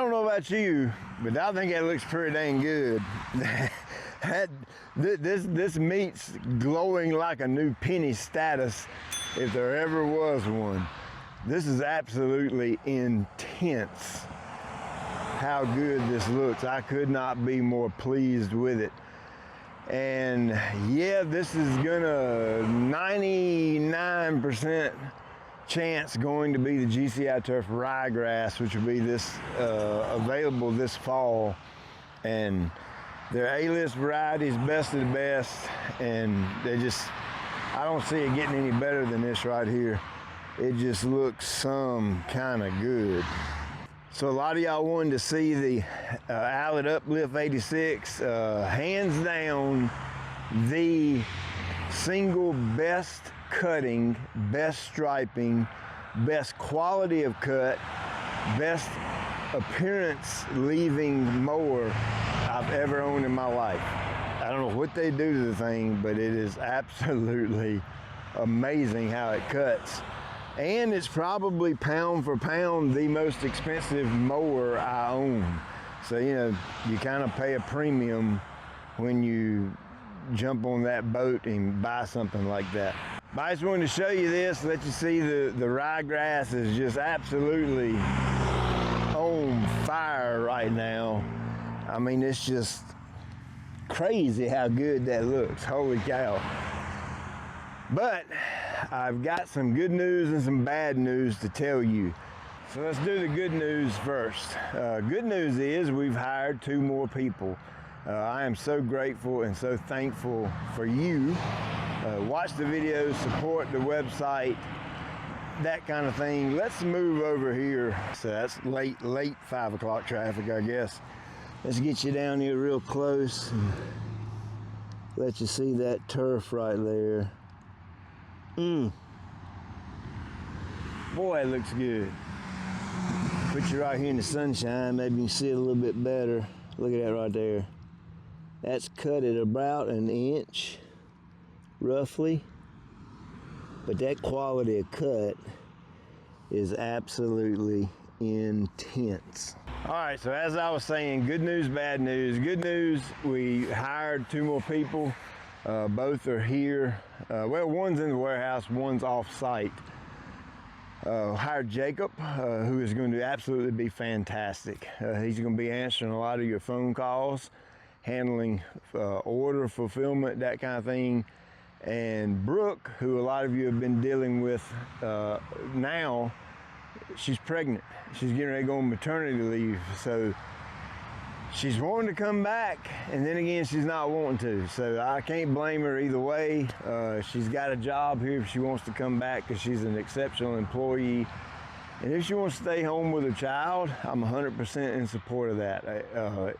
don't know about you, but I think that looks pretty dang good. This meat's glowing like a new penny status, if there ever was one. This is absolutely intense how good this looks. I could not be more pleased with it. And yeah, this is gonna 99% chance going to be the GCI Turf ryegrass, which will be this available this fall. And they're A-list varieties, best of the best, and they just, I don't see it getting any better than this right here. It just looks some kind of good. So a lot of y'all wanted to see the Outlet Uplift 86. Hands down, the single best cutting, best striping, best quality of cut, best appearance leaving mower I've ever owned in my life. I don't know what they do to the thing, but it is absolutely amazing how it cuts. And it's probably pound for pound the most expensive mower I own. So, you know, you kind of pay a premium when you jump on that boat and buy something like that. But I just wanted to show you this, let you see the ryegrass is just absolutely on fire right now. I mean, it's just crazy how good that looks, holy cow. But I've got some good news and some bad news to tell you. So let's do the good news first. Good news is we've hired 2 more people. I am so grateful and so thankful for you. Watch the videos, support the website, that kind of thing. Let's move over here. So that's late 5 o'clock traffic, I guess. Let's get you down here real close and let you see that turf right there. Boy, it looks good. Put you right here in the sunshine, maybe you can see it a little bit better. Look at that right there. That's cut at about 1 inch, roughly. But that quality of cut is absolutely intense. All right, so as I was saying, good news, bad news. Good news, we hired 2 more people. Both are here. Well, one's in the warehouse, one's off-site. Hired Jacob, who is going to absolutely be fantastic. He's going to be answering a lot of your phone calls, handling order fulfillment, that kind of thing. And Brooke, who a lot of you have been dealing with now, she's pregnant. She's getting ready to go on maternity leave. So she's wanting to come back, and then again, she's not wanting to. So I can't blame her either way. She's got a job here if she wants to come back because she's an exceptional employee. And if she wants to stay home with her child, I'm 100% in support of that.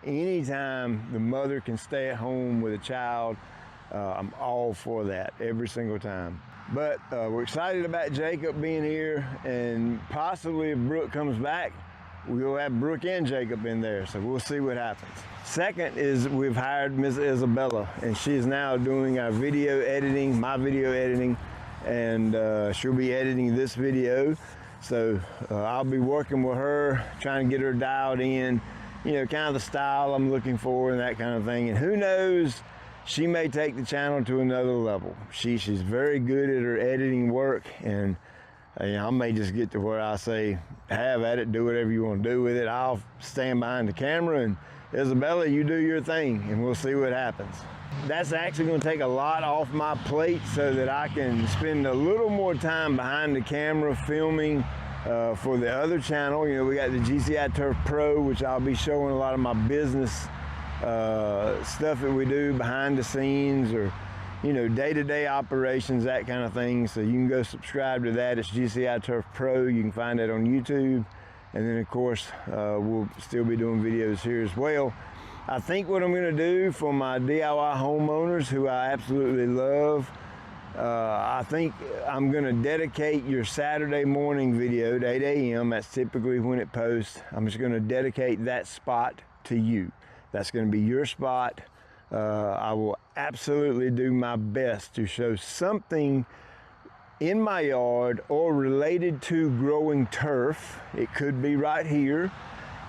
Anytime the mother can stay at home with a child, I'm all for that every single time. But we're excited about Jacob being here, and possibly if Brooke comes back, we'll have Brooke and Jacob in there, so we'll see what happens. Second is we've hired Ms. Isabella, and she is now doing our video editing, my video editing, and she'll be editing this video. So I'll be working with her, trying to get her dialed in, you know, kind of the style I'm looking for and that kind of thing. And who knows, she may take the channel to another level. She's very good at her editing work, and I may just get to where I say, have at it, do whatever you want to do with it. I'll stand behind the camera, and Isabella, you do your thing, and we'll see what happens. That's actually going to take a lot off my plate so that I can spend a little more time behind the camera filming for the other channel. You know, we got the GCI Turf Pro, which I'll be showing a lot of my business stuff that we do behind the scenes, or you know, day-to-day operations, that kind of thing. So you can go subscribe to that. It's GCI Turf Pro. You can find that on YouTube. And then of course, we'll still be doing videos here as well. I think what I'm gonna do for my DIY homeowners, who I absolutely love, I think I'm gonna dedicate your Saturday morning video to 8 a.m. That's typically when it posts. I'm just gonna dedicate that spot to you. That's gonna be your spot. I will absolutely do my best to show something in my yard or related to growing turf. It could be right here.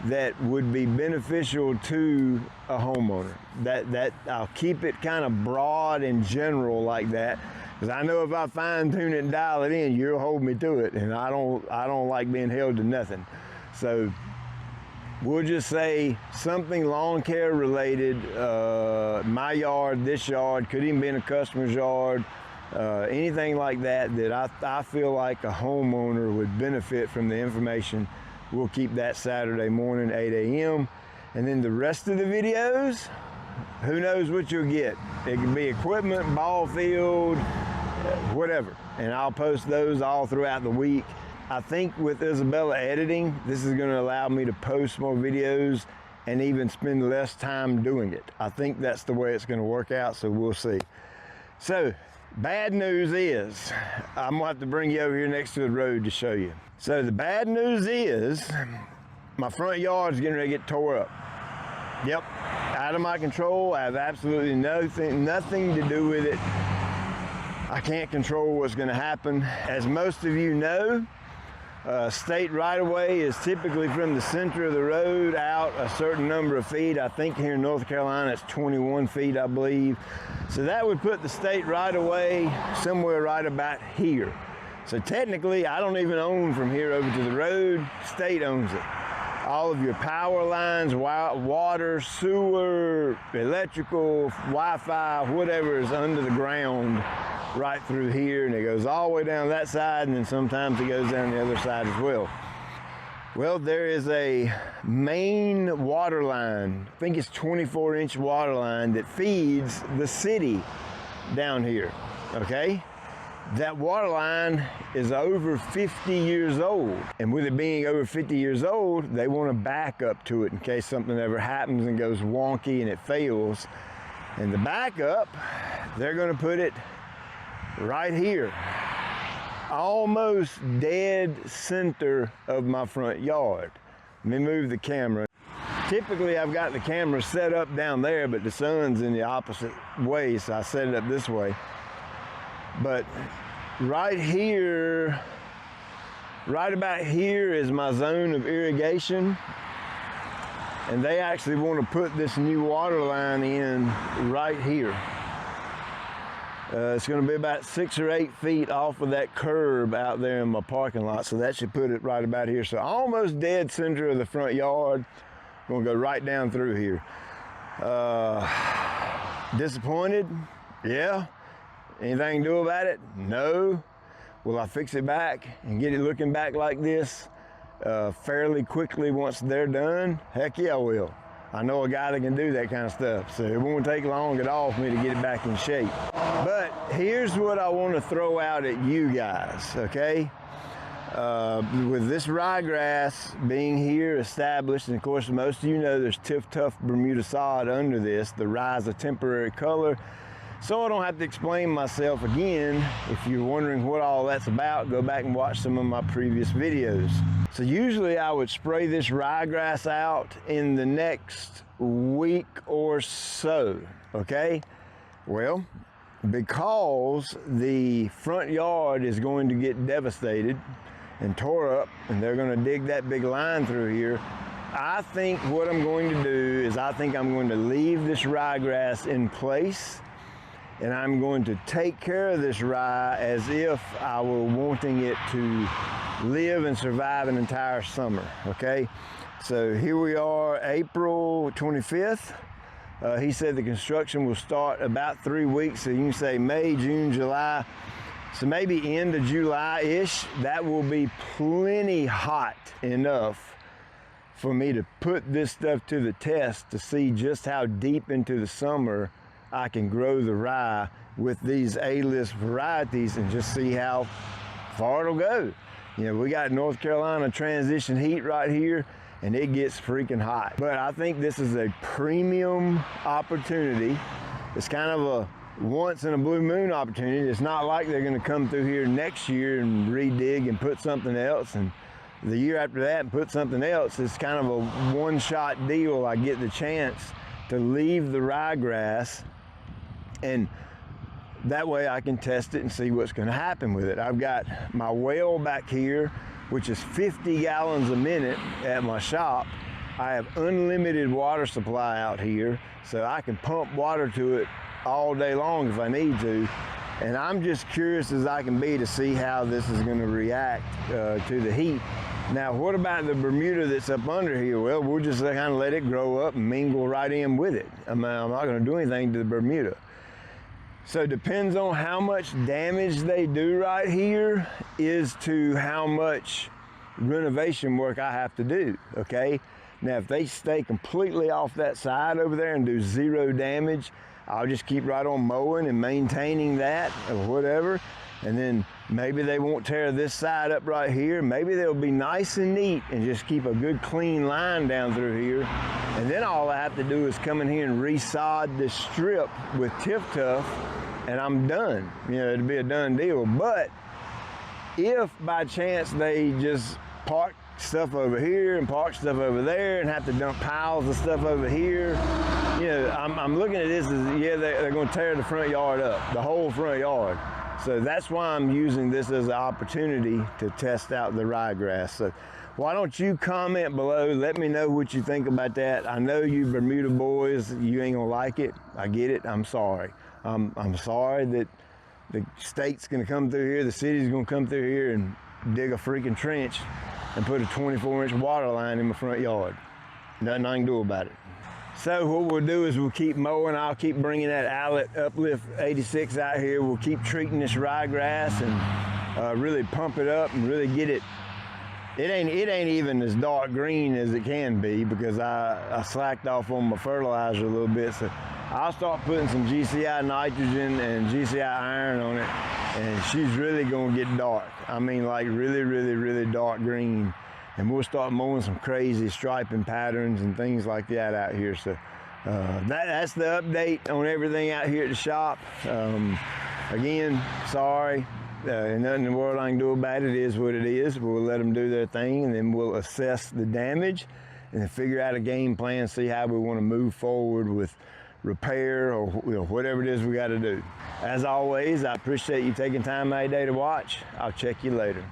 that would be beneficial to a homeowner. That I'll keep it kind of broad and general like that, because I know if I fine tune it and dial it in, you'll hold me to it, and I don't like being held to nothing. So we'll just say something lawn care related, my yard, this yard, could even be in a customer's yard, anything like that I feel like a homeowner would benefit from the information. We'll keep that Saturday morning, 8 a.m. And then the rest of the videos, who knows what you'll get. It could be equipment, ball field, whatever. And I'll post those all throughout the week. I think with Isabella editing, this is going to allow me to post more videos and even spend less time doing it. I think that's the way it's going to work out, so we'll see. So, bad news is, I'm going to have to bring you over here next to the road to show you. So the bad news is, my front yard's getting ready to get tore up. Yep, out of my control. I have absolutely nothing to do with it. I can't control what's going to happen. As most of you know, state right-of-way is typically from the center of the road out a certain number of feet. I think here in North Carolina it's 21 feet, I believe. So that would put the state right-of-way somewhere right about here. So technically, I don't even own from here over to the road. State owns it. All of your power lines, water, sewer, electrical, Wi-Fi, whatever is under the ground right through here, and it goes all the way down that side, and then sometimes it goes down the other side as well. Well, there is a main water line, I think it's 24-inch water line that feeds the city down here, okay? That water line is over 50 years old, and with it being over 50 years old, they want to back up to it in case something ever happens and goes wonky and it fails. And the backup, they're going to put it right here, almost dead center of my front yard. Let me move the camera. Typically, I've got the camera set up down there, but the sun's in the opposite way, so I set it up this way. But right here, right about here is my zone of irrigation. And they actually want to put this new water line in right here. It's going to be about 6 or 8 feet off of that curb out there in my parking lot. So that should put it right about here. So almost dead center of the front yard. Going to go right down through here. Disappointed? Yeah. Anything to do about it? No. Will I fix it back and get it looking back like this fairly quickly once they're done? Heck yeah, I will. I know a guy that can do that kind of stuff, so it won't take long at all for me to get it back in shape. But here's what I want to throw out at you guys, okay? With this ryegrass being here established, and of course most of you know there's tough Bermuda sod under this. The rye is a temporary color. So I don't have to explain myself again. If you're wondering what all that's about, go back and watch some of my previous videos. So usually I would spray this ryegrass out in the next week or so, okay? Well, because the front yard is going to get devastated and tore up, and they're going to dig that big line through here, I think what I'm going to do is I think I'm going to leave this ryegrass in place, and I'm going to take care of this rye as if I were wanting it to live and survive an entire summer, okay? So here we are, April 25th. He said the construction will start about 3 weeks, so you can say May, June, July. So maybe end of July-ish. That will be plenty hot enough for me to put this stuff to the test to see just how deep into the summer I can grow the rye with these A-list varieties and just see how far it'll go. You know, we got North Carolina transition heat right here, and it gets freaking hot. But I think this is a premium opportunity. It's kind of a once in a blue moon opportunity. It's not like they're gonna come through here next year and redig and put something else, and the year after that and put something else. It's kind of a one-shot deal. I get the chance to leave the ryegrass, and that way I can test it and see what's going to happen with it. I've got my well back here, which is 50 gallons a minute at my shop, I have unlimited water supply out here, so I can pump water to it all day long if I need to. And I'm just curious as I can be to see how this is going to react to the heat. Now, what about the Bermuda that's up under here? Well, we'll just kind of let it grow up and mingle right in with it. I'm not going to do anything to the Bermuda. So it depends on how much damage they do right here is to how much renovation work I have to do, okay? Now, if they stay completely off that side over there and do zero damage, I'll just keep right on mowing and maintaining that or whatever. And then maybe they won't tear this side up right here. Maybe they'll be nice and neat and just keep a good clean line down through here. And then all I have to do is come in here and resod this strip with Tip Tough, and I'm done. You know, it'll be a done deal. But if by chance they just park stuff over here and park stuff over there and have to dump piles of stuff over here, you know, I'm looking at this as, yeah, they're going to tear the front yard up, the whole front yard. So that's why I'm using this as an opportunity to test out the ryegrass. So why don't you comment below, let me know what you think about that. I know you Bermuda boys, you ain't gonna like it. I get it, I'm sorry. I'm sorry that the state's gonna come through here, the city's gonna come through here and dig a freaking trench and put a 24-inch water line in my front yard. Nothing I can do about it. So what we'll do is we'll keep mowing. I'll keep bringing that Outlet Uplift 86 out here. We'll keep treating this ryegrass and really pump it up and really get it. It ain't even as dark green as it can be because I slacked off on my fertilizer a little bit. So I'll start putting some GCI nitrogen and GCI iron on it, and she's really gonna get dark. I mean, like really, really, really dark green. And we'll start mowing some crazy striping patterns and things like that out here. So that's the update on everything out here at the shop. Again, sorry. Nothing in the world I can do about it. It is what it is. We'll let them do their thing, and then we'll assess the damage and then figure out a game plan, see how we want to move forward with repair or whatever it is we got to do. As always, I appreciate you taking time out of your day to watch. I'll check you later.